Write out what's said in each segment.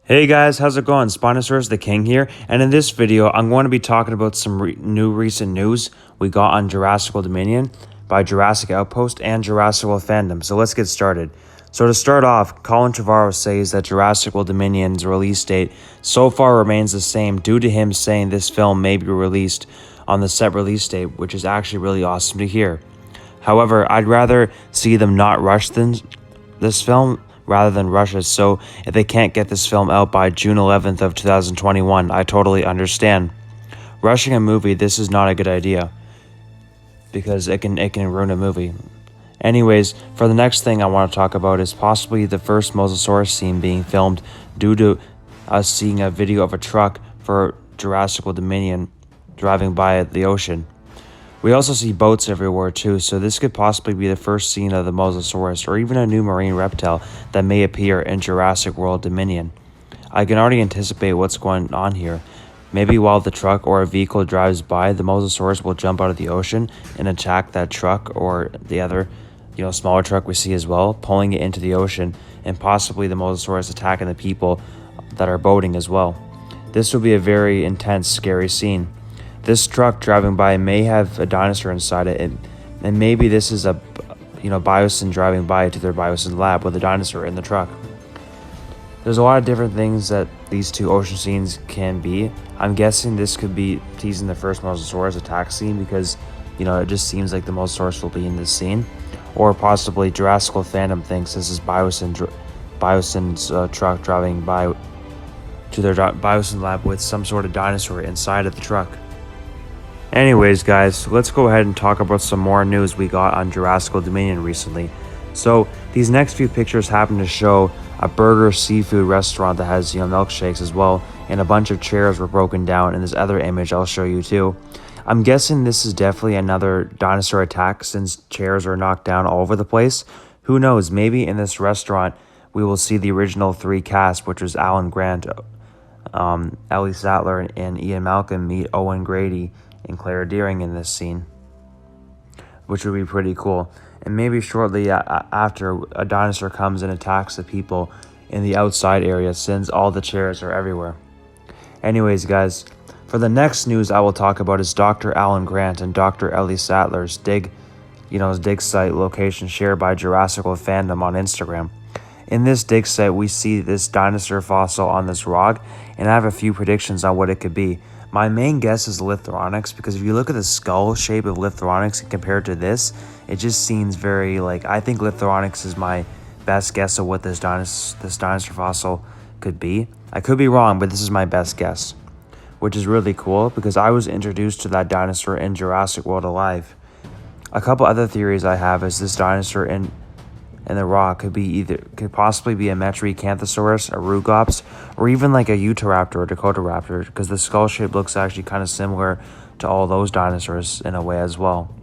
Hey guys, how's it going? Spinosaurus the King here, and in this video, I'm going to be talking about some recent news we got on Jurassic World Dominion by Jurassic Outpost and Jurassic World Fandom. So let's get started. So to start off, Colin Trevorrow says that Jurassic World Dominion's release date so far remains the same due to him saying this film may be released on the set release date, which is actually really awesome to hear. However, I'd rather see them not rush this film rather than rush it. So if they can't get this film out by June 11th of 2021, I totally understand. Rushing a movie, this is not a good idea because it can ruin a movie. Anyways, for the next thing I want to talk about is possibly the first Mosasaurus scene being filmed due to us seeing a video of a truck for Jurassic World Dominion driving by the ocean. We also see boats everywhere too, so this could possibly be the first scene of the Mosasaurus or even a new marine reptile that may appear in Jurassic World Dominion. I can already anticipate what's going on here. Maybe while the truck or a vehicle drives by, the Mosasaurus will jump out of the ocean and attack that truck or the other, smaller truck we see as well, pulling it into the ocean, and possibly the Mosasaurus attacking the people that are boating as well. This will be a very intense, scary scene. This truck driving by may have a dinosaur inside it, and maybe this is a biosyn driving by to their biosyn lab with a dinosaur in the truck. There's a lot of different things that these two ocean scenes can be. I'm guessing this could be teasing the first Mosasaurus attack scene because, it just seems like the Mosasaurus will be in this scene. Or possibly Jurassic World Fandom thinks this is biosyn's truck driving by to their biosyn lab with some sort of dinosaur inside of the truck. Anyways guys, let's go ahead and talk about some more news we got on Jurassic World Dominion recently. So these next few pictures happen to show a burger seafood restaurant that has milkshakes as well, and a bunch of chairs were broken down in this other image I'll show you too. I'm guessing this is definitely another dinosaur attack since chairs are knocked down all over the place. Who knows, maybe in this restaurant we will see the original three cast, which was Alan Grant, Ellie Sattler, and Ian Malcolm meet Owen Grady and Claire Dearing in this scene, which would be pretty cool. And maybe shortly after, a dinosaur comes and attacks the people in the outside area since all the chairs are everywhere. Anyways guys, for the next news I will talk about is Dr. Alan Grant and Dr. Ellie Sattler's dig site location shared by Jurassic World Fandom on Instagram. In this dig site, we see this dinosaur fossil on this rock, and I have a few predictions on what it could be. My main guess is Lithoronix, because if you look at the skull shape of Lithoronix and compare it to this, it just seems very I think Lithoronix is my best guess of what this dinosaur fossil could be. I could be wrong, but this is my best guess, which is really cool because I was introduced to that dinosaur in Jurassic World Alive. A couple other theories I have is this dinosaur in the rock could possibly be a Metriacanthosaurus, a Rugops, or even like a Utahraptor or Dakota Raptor, because the skull shape looks actually kind of similar to all those dinosaurs in a way as well.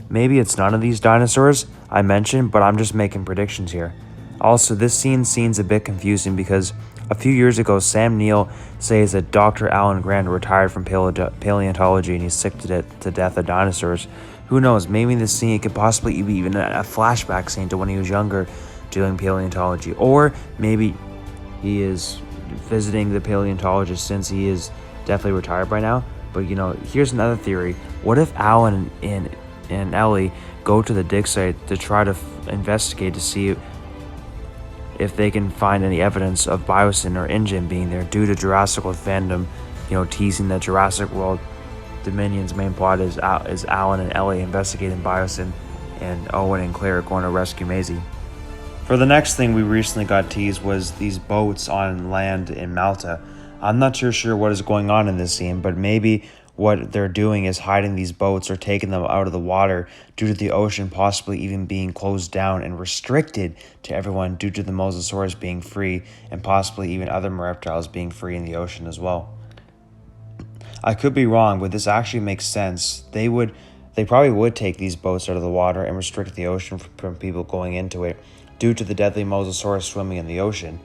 Maybe it's none of these dinosaurs I mentioned, but I'm just making predictions here. Also, this scene's a bit confusing because a few years ago, Sam Neill says that Dr. Alan Grant retired from paleontology and he's sick to death of dinosaurs. Who knows, maybe this scene could possibly be even a flashback scene to when he was younger doing paleontology. Or maybe he is visiting the paleontologist since he is definitely retired by now. But here's another theory. What if Alan and Ellie go to the dig site to try to investigate to see if they can find any evidence of biosyn or InGen being there due to Jurassic World Fandom, teasing that Jurassic World Dominion's main plot is Alan and Ellie investigating biosyn, and Owen and Claire going to rescue Maisie. For the next thing we recently got teased was these boats on land in Malta. I'm not sure what is going on in this scene, but maybe what they're doing is hiding these boats or taking them out of the water due to the ocean possibly even being closed down and restricted to everyone due to the Mosasaurus being free and possibly even other reptiles being free in the ocean as well. I could be wrong, but this actually makes sense. They probably would take these boats out of the water and restrict the ocean from people going into it due to the deadly Mosasaurus swimming in the ocean.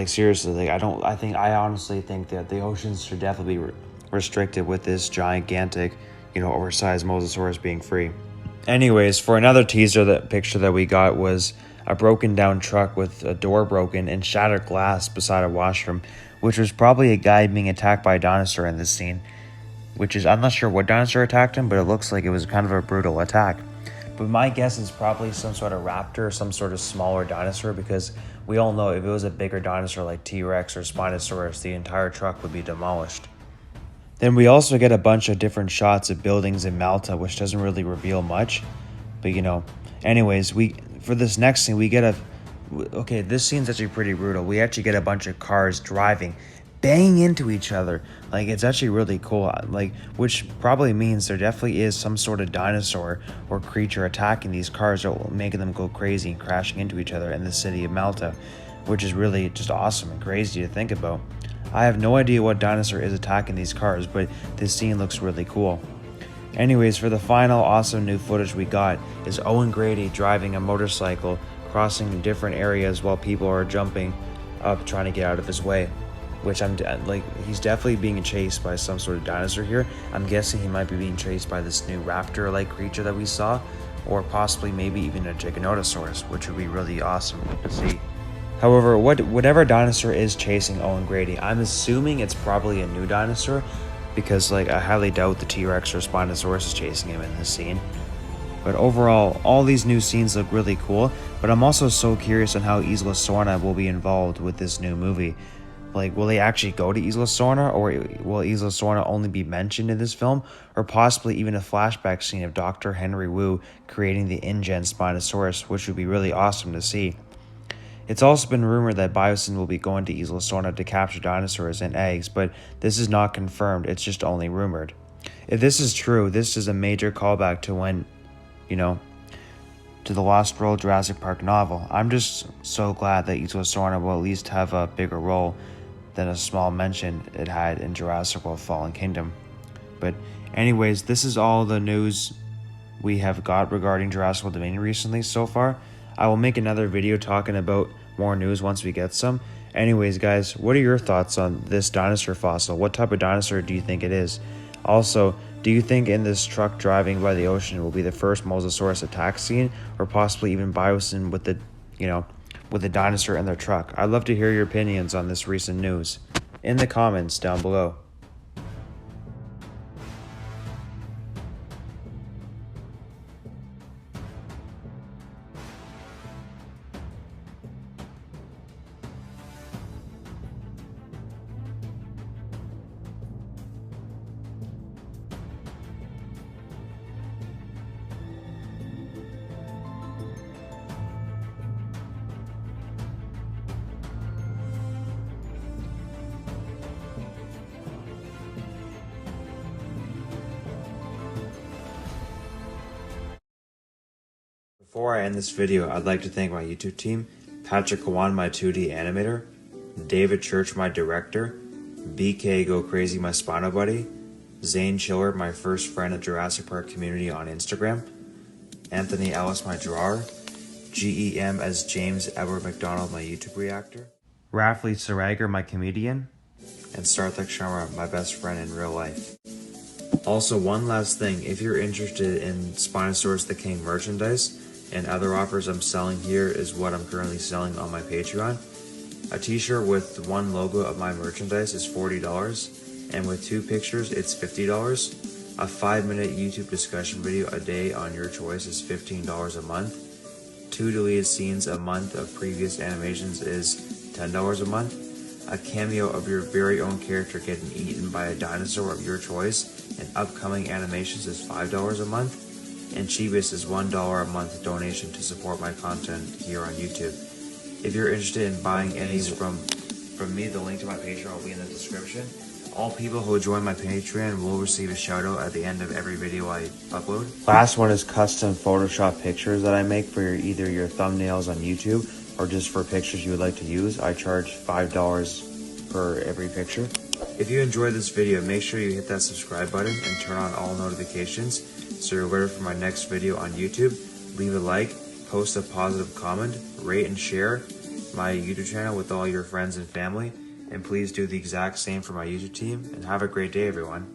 Seriously, I honestly think that the oceans should definitely be restricted with this gigantic, oversized Mosasaurus being free. Anyways, for another teaser, that picture that we got was a broken down truck with a door broken and shattered glass beside a washroom, which was probably a guy being attacked by a dinosaur in this scene. I'm not sure what dinosaur attacked him, but it looks like it was kind of a brutal attack. But my guess is probably some sort of raptor, some sort of smaller dinosaur, because we all know if it was a bigger dinosaur like T-Rex or Spinosaurus, the entire truck would be demolished. Then we also get a bunch of different shots of buildings in Malta, which doesn't really reveal much. But anyways, for this next scene, we get this scene's actually pretty brutal. We actually get a bunch of cars driving, banging into each other. Like, it's actually really cool. Which probably means there definitely is some sort of dinosaur or creature attacking these cars that will make them go crazy and crashing into each other in the city of Malta, which is really just awesome and crazy to think about. I have no idea what dinosaur is attacking these cars, but this scene looks really cool. Anyways, for the final awesome new footage we got is Owen Grady driving a motorcycle, crossing different areas while people are jumping up trying to get out of his way. Which he's definitely being chased by some sort of dinosaur here. I'm guessing he might be being chased by this new raptor-like creature that we saw, or possibly maybe even a Giganotosaurus, which would be really awesome to see. However, whatever dinosaur is chasing Owen Grady, I'm assuming it's probably a new dinosaur, because I highly doubt the T-Rex or Spinosaurus is chasing him in this scene. But overall, all these new scenes look really cool, but I'm also so curious on how Isla Sorna will be involved with this new movie. Will they actually go to Isla Sorna, or will Isla Sorna only be mentioned in this film, or possibly even a flashback scene of Dr. Henry Wu creating the InGen Spinosaurus, which would be really awesome to see. It's also been rumored that Biosyn will be going to Isla Sorna to capture dinosaurs and eggs, but this is not confirmed, it's just only rumored. If this is true, this is a major callback to when, to the Lost World Jurassic Park novel. I'm just so glad that Isla Sorna will at least have a bigger role than a small mention it had in Jurassic World Fallen Kingdom. But anyways, this is all the news we have got regarding Jurassic World Dominion recently so far. I will make another video talking about more news once we get some. Anyways, guys, what are your thoughts on this dinosaur fossil? What type of dinosaur do you think it is? Also, do you think in this truck driving by the ocean will be the first Mosasaurus attack scene, or possibly even Biosyn with the dinosaur in their truck? I'd love to hear your opinions on this recent news in the comments down below. Before I end this video, I'd like to thank my YouTube team, Patrick Kawan, my 2D animator, David Church, my director, BK Go Crazy, my Spino buddy, Zane Chiller, my first friend at Jurassic Park community on Instagram, Anthony Ellis, my drawer, GEM as James Edward McDonald, my YouTube reactor, Rafli Sarager, my comedian, and Sarthak Sharma, my best friend in real life. Also, one last thing, if you're interested in Spinosaurus the King merchandise and other offers I'm selling, here is what I'm currently selling on my Patreon. A t-shirt with one logo of my merchandise is $40, and with 2 pictures it's $50. A 5-minute YouTube discussion video a day on your choice is $15 a month. 2 deleted scenes a month of previous animations is $10 a month. A cameo of your very own character getting eaten by a dinosaur of your choice and upcoming animations is $5 a month. And Chibis is $1 a month donation to support my content here on YouTube. If you're interested in buying any from me, the link to my Patreon will be in the description. All people who join my Patreon will receive a shout out at the end of every video I upload. Last one is custom Photoshop pictures that I make for either your thumbnails on YouTube or just for pictures you would like to use. I charge $5 per every picture. If you enjoyed this video, make sure you hit that subscribe button and turn on all notifications so you're alerted for my next video on YouTube. Leave a like, post a positive comment, rate and share my YouTube channel with all your friends and family, and please do the exact same for my YouTube team, and have a great day everyone.